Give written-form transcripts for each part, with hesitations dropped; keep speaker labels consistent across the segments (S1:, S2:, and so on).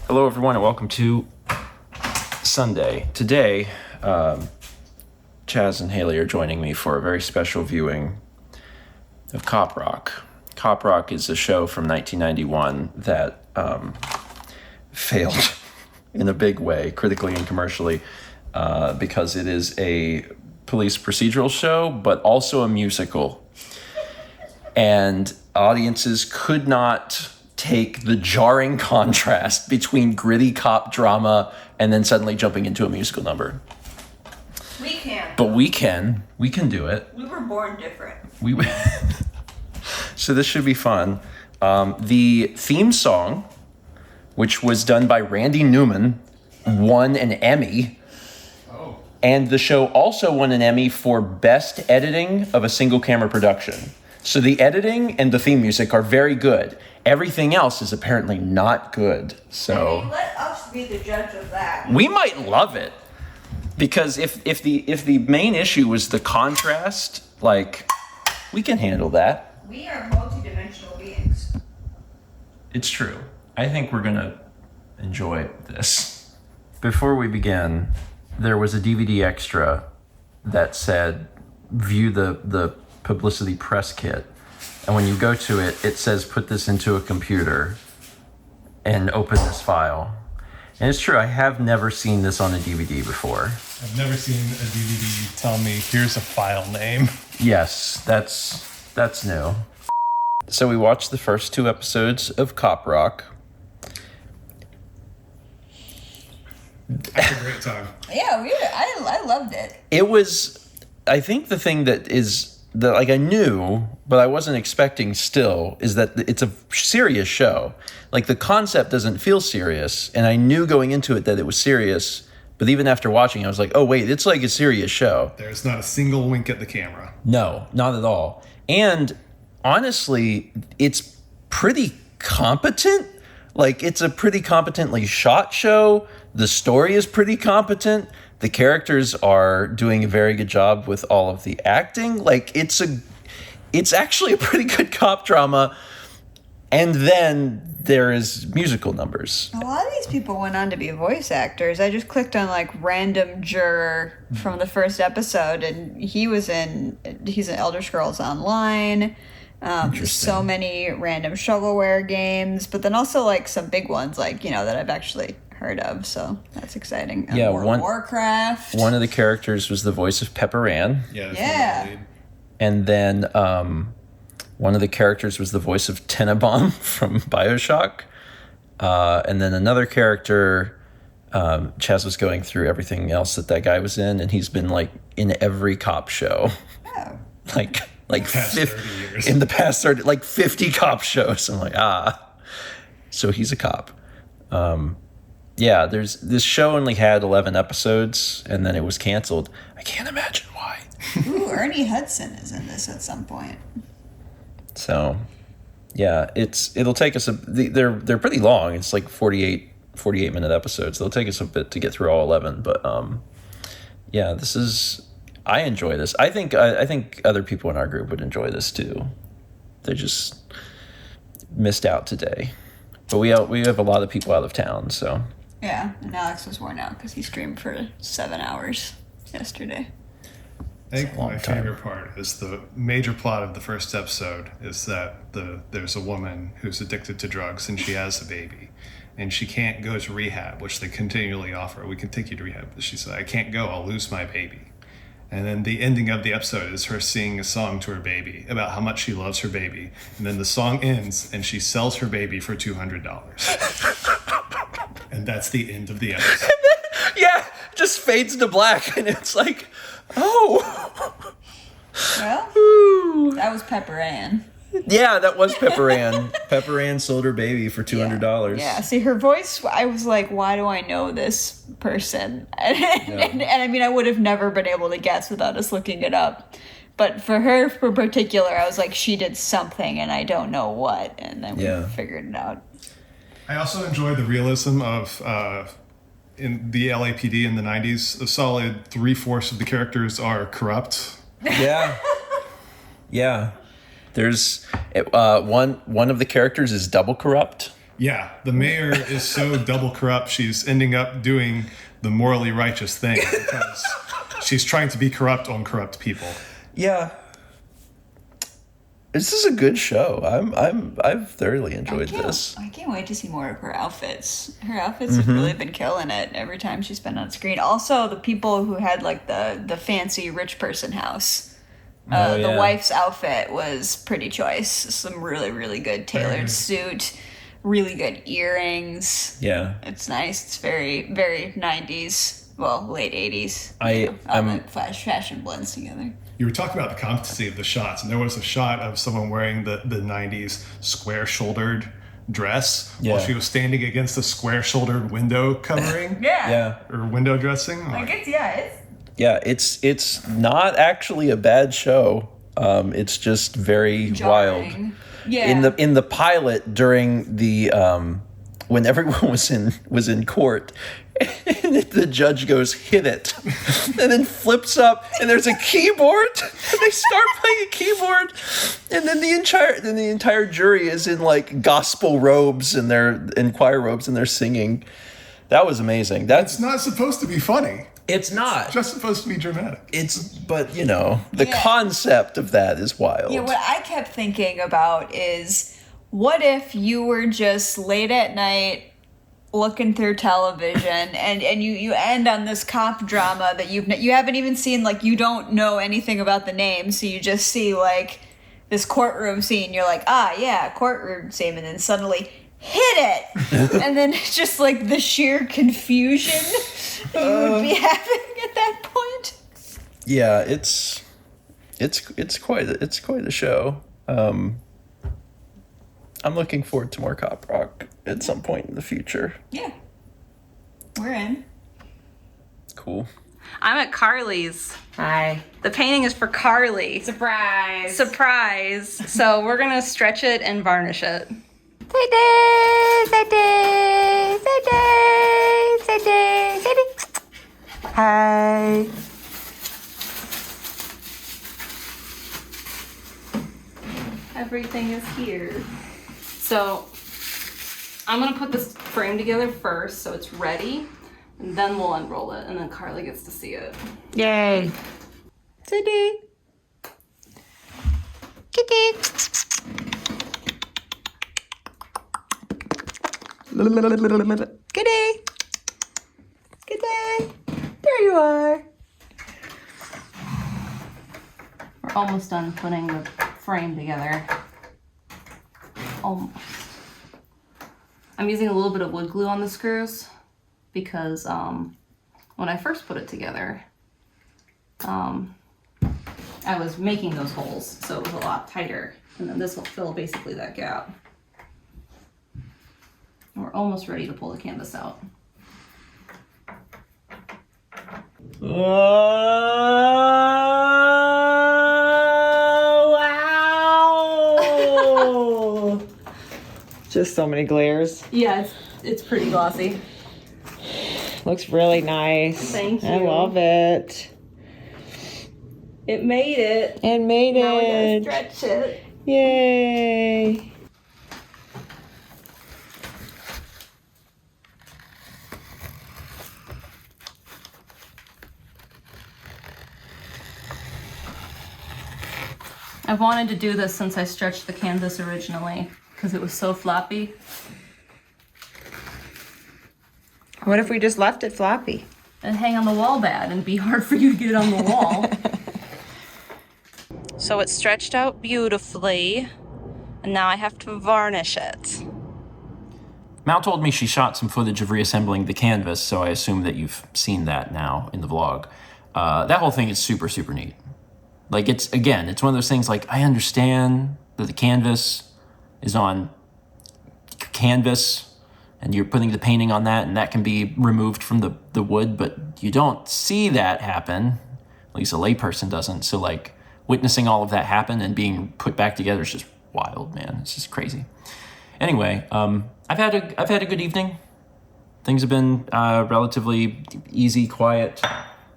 S1: Hello, everyone, and welcome to Sunday. Today, Chaz and Hayley are joining me for a very special viewing of Cop Rock. Cop Rock is a show from 1991 that failed in a big way, critically and commercially, because it is a police procedural show, but also a musical. And audiences could not take the jarring contrast between gritty cop drama and then suddenly jumping into a musical number.
S2: We can.
S1: But we can do it.
S2: We were born different.
S1: So this should be fun. The theme song, which was done by Randy Newman, won an Emmy.
S3: Oh.
S1: And the show also won an Emmy for Best Editing of a Single Camera Production. So the editing and the theme music are very good. Everything else is apparently not good. So
S2: I mean, let us be the judge of that.
S1: we might love it. Because if the main issue was the contrast, like, we can handle that.
S2: We are multidimensional beings.
S1: It's true. I think we're gonna enjoy this. Before we begin, there was a DVD extra that said, view the publicity press kit. And when you go to it, it says, put this into a computer and open this file. And it's true, I have never seen this on a DVD before.
S3: I've never seen a DVD tell me, here's a file name.
S1: Yes, that's new. So we watched the first 2 episodes of Cop Rock.
S3: That's a great time.
S2: Yeah, I loved it.
S1: It was, I think the thing that is, that like I knew, but I wasn't expecting still, is that it's a serious show. Like the concept doesn't feel serious, and I knew going into it that it was serious, but even after watching, I was like, oh wait, it's like a serious show.
S3: There's not a single wink at the camera.
S1: No, not at all. And honestly, it's pretty competent. Like, it's a pretty competently shot show. The story is pretty competent. The characters are doing a very good job with all of the acting. Like, it's actually a pretty good cop drama. And then there is musical numbers.
S2: A lot of these people went on to be voice actors. I just clicked on like random juror from the first episode, and he's in Elder Scrolls Online. So many random shovelware games, but then also like some big ones like, that I've actually heard of. So that's exciting.
S1: Yeah,
S2: Warcraft.
S1: One of the characters was the voice of Pepper Ann.
S2: Yeah.
S1: And then one of the characters was the voice of Tenenbaum from BioShock. And then another character, Chaz was going through everything else that guy was in, and he's been like in every cop show.
S2: Oh.
S1: like
S3: Past 30 years.
S1: in the past 30, like 50 cop shows. I'm like, so he's a cop. Yeah, this show only had 11 episodes, and then it was canceled. I can't imagine why.
S2: Ooh, Ernie Hudson is in this at some point.
S1: So, yeah, it'll take us they're pretty long. It's like 48 minute episodes. They'll take us a bit to get through all 11, but yeah, I enjoy this. I think other people in our group would enjoy this too. They just missed out today. But we have a lot of people out of town, so.
S2: Yeah, and Alex was worn out because he streamed for 7 hours yesterday.
S3: I think my favorite part is the major plot of the first episode is that there's a woman who's addicted to drugs and she has a baby. And she can't go to rehab, which they continually offer. We can take you to rehab. But she said, I can't go, I'll lose my baby. And then the ending of the episode is her singing a song to her baby about how much she loves her baby. And then the song ends and she sells her baby for $200. And that's the end of the episode.
S1: Yeah, just fades to black, and it's like, oh.
S2: Well, that was Pepper Ann.
S1: Yeah, that was Pepper Ann. Pepper Ann sold her baby for $200.
S2: Yeah, see, her voice, I was like, why do I know this person? And I mean, I would have never been able to guess without us looking it up. But for her in particular, I was like, she did something, and I don't know what. And then we figured it out.
S3: I also enjoy the realism of in the LAPD in the 90s. A solid 3/4 of the characters are corrupt.
S1: Yeah. Yeah. There's one of the characters is double corrupt.
S3: Yeah, the mayor is so double corrupt, she's ending up doing the morally righteous thing because she's trying to be corrupt on corrupt people.
S1: Yeah. This is a good show. I've thoroughly enjoyed this.
S2: I can't wait to see more of her outfits. Her outfits have really been killing it every time she's been on screen. Also, the people who had like the fancy rich person house. The wife's outfit was pretty choice. Some really, really good tailored suit, really good earrings.
S1: Yeah.
S2: It's nice. It's very, very 90s. Well, late 80s.
S1: I'm
S2: fashion blends together.
S3: You were talking about the competency of the shots, and there was a shot of someone wearing the 90s square-shouldered dress while she was standing against a square-shouldered window covering.
S1: Yeah.
S3: Or window dressing.
S1: It's not actually a bad show. It's just very wild.
S2: Yeah.
S1: In the pilot during the when everyone was in court, and the judge goes, "Hit it," and then flips up, and there's a keyboard, and they start playing a keyboard, and then the entire jury is in like gospel robes and choir robes, and they're singing. That was amazing.
S3: It's not supposed to be funny.
S1: It's not.
S3: It's just supposed to be dramatic.
S1: But the concept of that is wild.
S2: Yeah, what I kept thinking about is, what if you were just late at night looking through television and you end on this cop drama that you haven't even seen, like you don't know anything about the name, so you just see like this courtroom scene, you're like, courtroom scene, and then suddenly hit it, and then it's just like the sheer confusion that you would be having at that point.
S1: Yeah, it's quite a show. I'm looking forward to more cop rock at some point in the future.
S2: Yeah, we're in.
S1: Cool.
S4: I'm at Carly's.
S5: Hi.
S4: The painting is for Carly.
S5: Surprise.
S4: So we're gonna stretch it and varnish it.
S5: Hi.
S4: Everything is here. So I'm gonna put this frame together first so it's ready, and then we'll unroll it, and then Carly gets to see it.
S5: Yay. Cindy. Kitty. Kitty. Kitty. There you are.
S4: We're almost done putting the frame together. Almost. I'm using a little bit of wood glue on the screws because when I first put it together, I was making those holes, so it was a lot tighter, and then this will fill basically that gap. And we're almost ready to pull the canvas out.
S5: Wow. Just so many glares.
S4: Yeah, it's pretty glossy.
S5: Looks really nice.
S4: Thank you.
S5: I love it.
S4: It made it.
S5: It made
S4: Now we
S5: it.
S4: gotta stretch it.
S5: Yay.
S4: I've wanted to do this since I stretched the canvas originally because it was so floppy.
S5: What if we just left it floppy?
S4: It'd hang on the wall bad and be hard for you to get it on the wall. So it's stretched out beautifully, and now I have to varnish it.
S1: Mal told me she shot some footage of reassembling the canvas, so I assume that you've seen that now in the vlog. That whole thing is super, super neat. Like, it's one of those things, like, I understand that the canvas is on canvas, and you're putting the painting on that, and that can be removed from the wood, but you don't see that happen. At least a layperson doesn't. So, like, witnessing all of that happen and being put back together is just wild, man. It's just crazy. Anyway, I've had a good evening. Things have been relatively easy, quiet.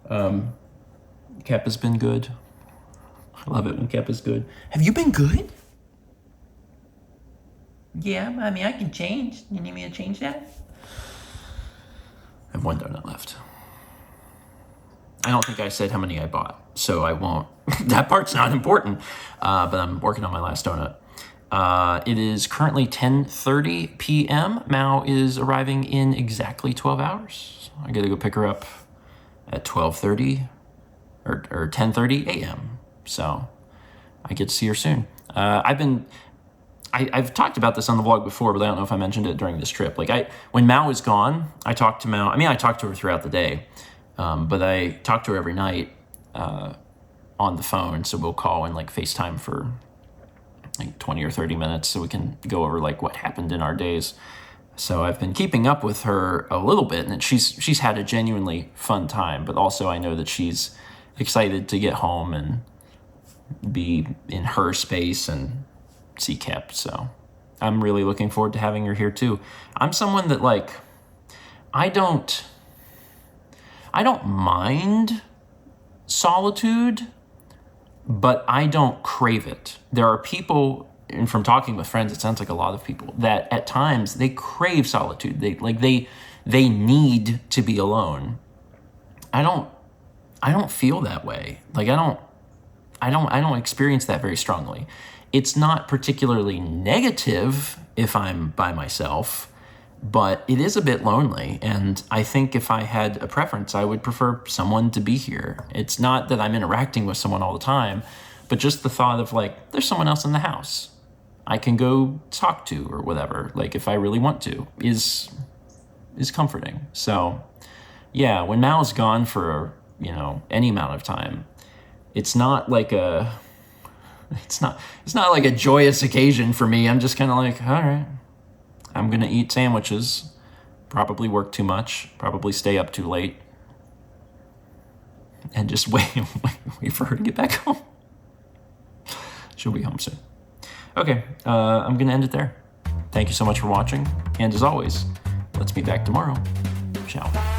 S1: Kep has been good. I love it when Kep is good. Have you been good? Yeah, I mean, I can change. You need me to change that? I have one donut left. I don't think I said how many I bought, so I won't. That part's not important, but I'm working on my last donut. It is currently 10:30 p.m. Mao is arriving in exactly 12 hours. I gotta go pick her up at 12:30 or 10:30 a.m. So I get to see her soon. I've talked about this on the vlog before, but I don't know if I mentioned it during this trip. Like when Mao is gone, I talk to Mao. I mean, I talk to her throughout the day, but I talk to her every night on the phone. So we'll call and like FaceTime for like 20 or 30 minutes so we can go over like what happened in our days. So I've been keeping up with her a little bit, and she's had a genuinely fun time, but also I know that she's excited to get home and be in her space and see Kep. So I'm really looking forward to having her here too. I'm someone that like, I don't mind solitude, but I don't crave it. There are people, and from talking with friends, it sounds like a lot of people, that at times they crave solitude. They need to be alone. I don't feel that way. Like I don't experience that very strongly. It's not particularly negative if I'm by myself, but it is a bit lonely. And I think if I had a preference, I would prefer someone to be here. It's not that I'm interacting with someone all the time, but just the thought of like, there's someone else in the house I can go talk to or whatever, like if I really want to, is comforting. So yeah, when Mao's gone for, any amount of time, it's not like a joyous occasion for me. I'm just kind of like, all right, I'm going to eat sandwiches, probably work too much, probably stay up too late, and just wait for her to get back home. She'll be home soon. Okay, I'm going to end it there. Thank you so much for watching. And as always, let's be back tomorrow. Ciao.